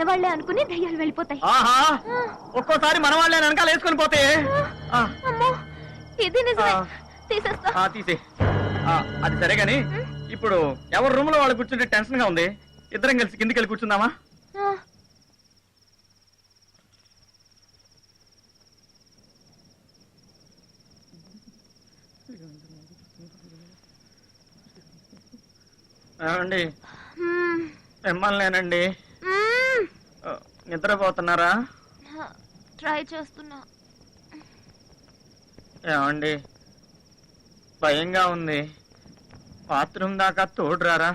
మనవాళ్లే అనుకుని దయ్యాలు వెళ్ళిపోతాయి. ఆహా, ఒక్కోసారి మనవాళ్లే వెనకాల వేసుకొని పోతే. అమ్మో, ఇది నిజమే. తీసేస్తా. తీసే. అది సరే గాని ఇప్పుడు ఎవరి రూమ్ లో వాళ్ళు కూర్చుంటే టెన్షన్ గా ఉంది. ఇద్దరం కలిసి కిందికి వెళ్ళి కూర్చుందామా? ఏమండి, మిమ్మల్నేనండి. నిద్రపోతున్నారా? ట్రై చేస్తున్నా. ఏమండి, భయంగా ఉంది. బాత్రూమ్ దాకా తోడురారా?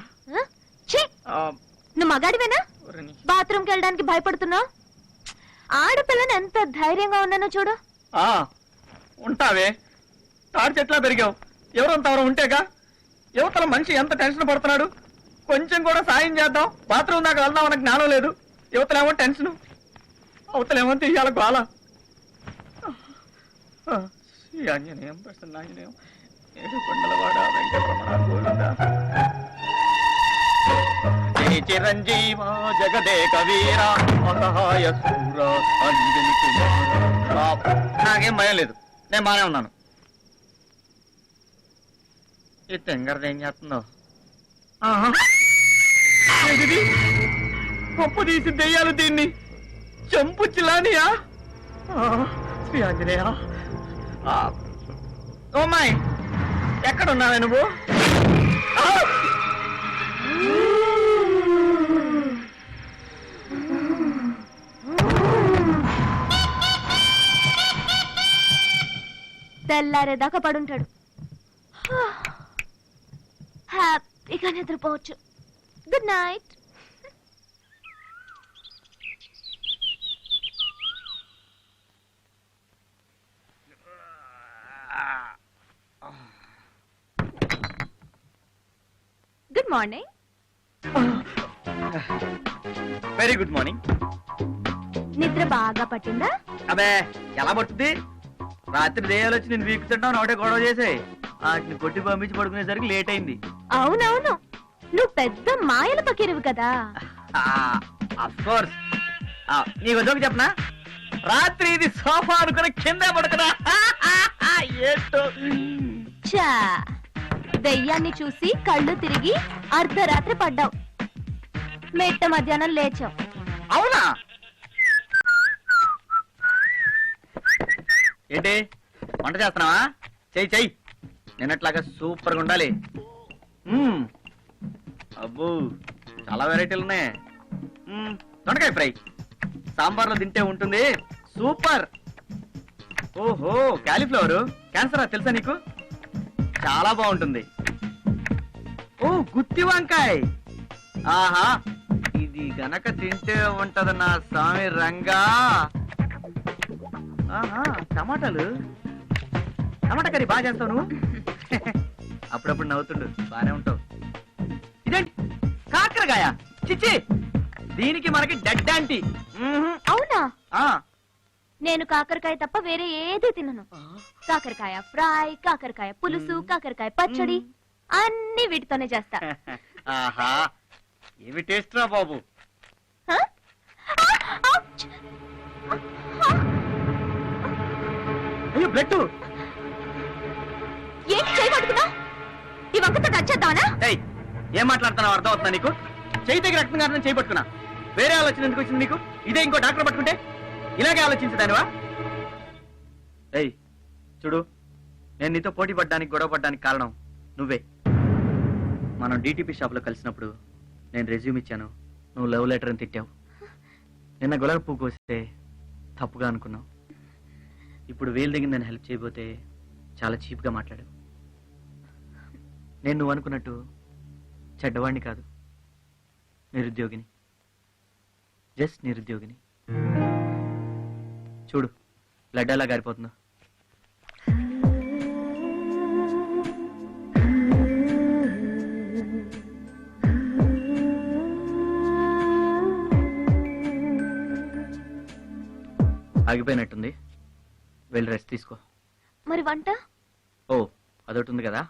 నువ్వు మగాడివేనా? బాత్రూమ్కి వెళ్ళడానికి భయపడుతున్నావు? ఆడపిల్లని ఎంత ధైర్యంగా ఉన్నానో చూడు. ఉంటావే, తాడి చెట్లా పెరిగావు. ఎవరంతవరం ఉంటేగా. యువతల మనిషి ఎంత టెన్షన్ పడుతున్నాడు. కొంచెం కూడా సాయం చేద్దాం, బాత్రూమ్ దాకా వెళ్దాం అన్న జ్ఞానం లేదు. యువతలేమో టెన్షన్, అవతలేమో తీయాల గోళ. ఆంజనేయం ప్రసన్నాంజనేయం ఏడుకొండలవాడ వెంకటరమణ గోవింద. జై చిరంజీవ జగదేక వీర అసహాయ శూర అంజని కుమార. నాకేం భయం లేదు, నేను బానే ఉన్నాను. ఈ తెంగరది ఏం చేస్తుందో. పప్పు తీసి దెయ్యాలు దీన్ని చంపుచ్చిలానియా? శ్రీ ఆంజనేయ. ఓమాయ్, ఎక్కడున్నావే నువ్వు? తెల్లారేదాకా పడుంటాడు. హ్యాపీగా నిద్రపోవచ్చు. Good night. Good morning. Very good morning. నిద్ర బాగా పట్టిందా? అబే, ఎలా పడుతుంది? రాత్రి దయ్యాలు వచ్చి నేను వీకుతుంటావు, ఒకటే గొడవ చేసాయి. వాటిని కొట్టి పంపించి పడుకునేసరికి లేట్ అయింది. అవునవును, నువ్వు పెద్ద మాయల పకీరువు కదా. అఫ్కోర్స్. నీకు జోక్ చెప్పనా? రాత్రి ఇది సోఫా అనుకుని కింద పడుకున్నా. చా, దెయ్యాన్ని చూసి కళ్ళు తిరిగి అర్ధరాత్రి పడ్డావు. మెట్ట మధ్యాహ్నం లేచావు. అవునా? ఏంటి వంట చేస్తున్నావా? చెయ్యి చెయ్యి, నిన్నట్లాగా సూపర్ గా ఉండాలి. అబ్బో, చాలా వెరైటీలు ఉన్నాయి. దొండకాయ ఫ్రై సాంబార్లో తింటే ఉంటుంది సూపర్. ఓహో, క్యాలీఫ్లవర్ క్యాన్సరా తెలుసా నీకు? చాలా బాగుంటుంది. ఓ, గుత్తి వంకాయ. ఆహా, ఇది గనక తింటే ఉంటది నా స్వామి రంగా. ఆహా, టమాటాలు, టమాటా కర్రీ బాగా చేస్తావు నువ్వు. అప్పుడప్పుడు నవ్వుతుండు, బానే ఉంటావు. ఇదేంటి కాకరకాయ? చిచ్చి, దీనికి మనకి డెడ్ ఆంటీ. అవునా? నేను కాకరకాయ తప్ప వేరే ఏది తినను. కాకరకాయ ఫ్రై, కాకరకాయ పులుసు, కాకరకాయ పచ్చడి అన్ని వీటితోనే చేస్తా. ఆహా, ఏమి టేస్ట్ రా బాబు. అయ్యో, బ్లడ్. ఏంటి చేయబడుతున్నా? ఈ వంకతో టచ్ చేద్దామనా? ఏం మాట్లాడుతున్నావు అర్థం అవుతుందా నీకు? చేయి దగ్గర రక్తం కారణం చేయి పట్టుకున్నా. వేరే ఆలోచన ఎందుకు వచ్చింది నీకు? ఇదే ఇంకో డాక్టర్ పట్టుకుంటే ఇలాగే ఆలోచించదానివా? చూడు, నేను నీతో పోటీ పడ్డానికి గొడవ పడ్డానికి కారణం నువ్వే. మనం డిటిపి షాప్ లో కలిసినప్పుడు నేను రెజ్యూమ్ ఇచ్చాను, నువ్వు లవ్ లెటర్ అని తిట్టావు. నిన్న గులాబీ పువ్వు కోస్తే తప్పుగా అనుకున్నావు. ఇప్పుడు వేలు దగ్గర నేను హెల్ప్ చేయబోతే చాలా చీప్గా మాట్లాడావు. నేను నువ్వు అనుకున్నట్టు చెడ్డవాడిని కాదు, నిరుద్యోగిని. జస్ట్ నిరుద్యోగిని. చూడు, బ్లడ్ ఎలా గారిపోతుందో. ఆగిపోయినట్టుంది, వెళ్ళి రెస్ట్ తీసుకో. మరి వంట? ఓ, అదొకటి ఉంది కదా.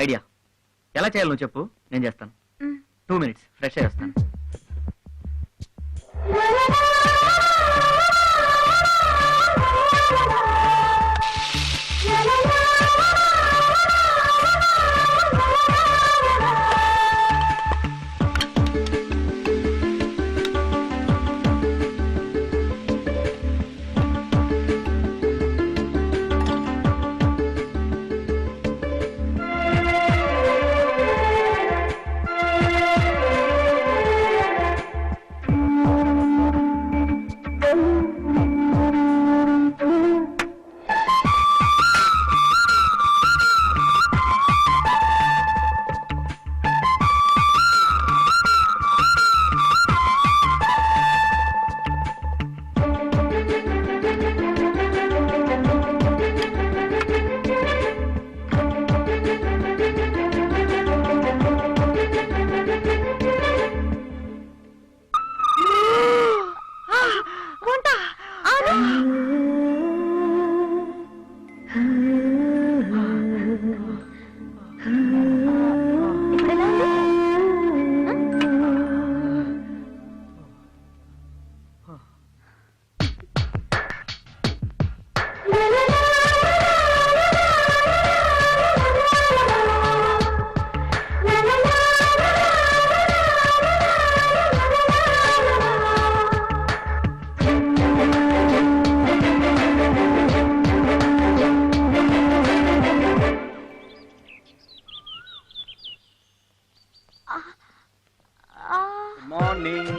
ఐడియా ఎలా చేయాలి నువ్వు చెప్పు, నేను చేస్తాను. 2 minutes ఫ్రెష్ అయ్యి వస్తాను. ఇప్పుడెలా ఉంది? ఆ, మార్నింగ్.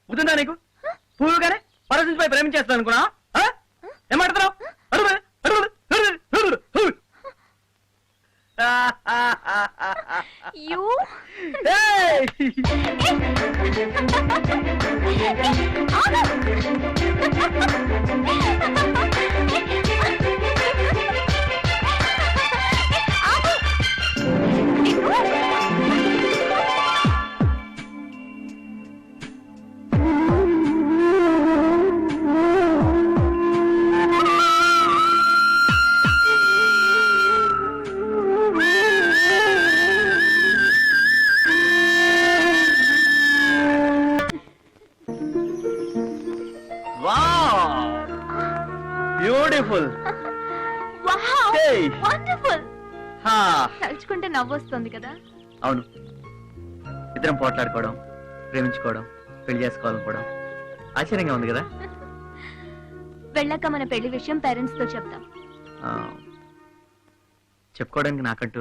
గుర్తుందా నీకు? పూలుగానే పరసించిపై ప్రేమించేస్తాను అనుకున్నా? ఏమాడుతున్నావు? you? Beautiful. Wow! Hey! Wonderful! తలుచుకుంటే నవ్వొస్తుంది కదా. అవును, ఇద్దరం పోట్లాడుకోవడం, ప్రేమించుకోవడం, పెళ్లి చేసుకోవాలనుకోవడం ఆశ్చర్యంగా ఉంది కదా. వెళ్ళాక మన పెళ్లి విషయం పేరెంట్స్ తో చెప్తాం. చెప్పుకోవడానికి నాకంటూ